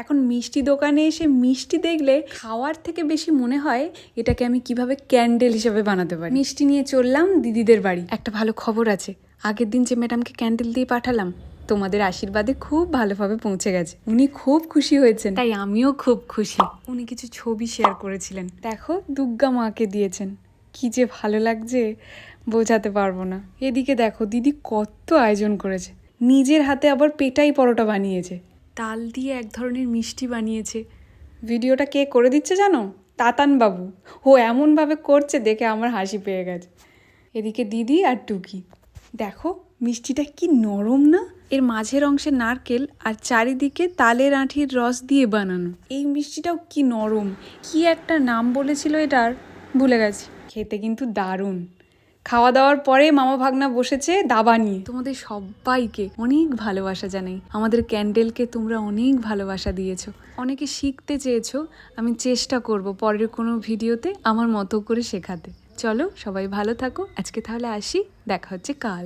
এখন মিষ্টি দোকানে এসে মিষ্টি দেখলে খাওয়ার থেকে বেশি মনে হয় এটাকে আমি কিভাবে ক্যান্ডেল হিসেবে বানাতে পারি। মিষ্টি নিয়ে চললাম দিদিদের বাড়ি। একটা ভালো খবর আছে, আগের দিন যে ম্যাডামকে ক্যান্ডেল দিয়ে পাঠালাম তোমাদের আশীর্বাদে খুব ভালোভাবে পৌঁছে গেছে। উনি খুব খুশি হয়েছেন, তাই আমিও খুব খুশি। উনি কিছু ছবি শেয়ার করেছিলেন, দেখো দুর্গা মাকে দিয়েছেন, কি যে ভালো লাগছে বোঝাতে পারবো না। এদিকে দেখো দিদি কত আয়োজন করেছে, নিজের হাতে আবার পেটাই পরোটা বানিয়েছে, তাল দিয়ে এক ধরনের মিষ্টি বানিয়েছে। ভিডিওটা কে করে দিচ্ছে জানো? তাতান বাবু। ও এমনভাবে করছে দেখে আমার হাসি পেয়ে গেছে। এদিকে দিদি আর টুকি, দেখো মিষ্টিটা কি নরম না, এর মাঝের অংশে নারকেল আর চারিদিকে তালের আঁঠির রস দিয়ে বানানো। এই মিষ্টিটাও কি নরম, কি একটা নাম বলেছিল এটার, ভুলে গেছি। খেতে কিন্তু দারুণ। খাওয়া দাওয়ার পরে মামা ভাগনা বসেছে দাবা নিয়ে। তোমাদের সবাইকে অনেক ভালোবাসা জানাই। আমাদের ক্যান্ডেলকে তোমরা অনেক ভালোবাসা দিয়েছো, অনেকে শিখতে চেয়েছো। আমি চেষ্টা করব পরের কোনো ভিডিওতে আমার মতো করে শেখাতে। চলো সবাই ভালো থাকো, আজকে তাহলে আসি, দেখা হচ্ছে কাল।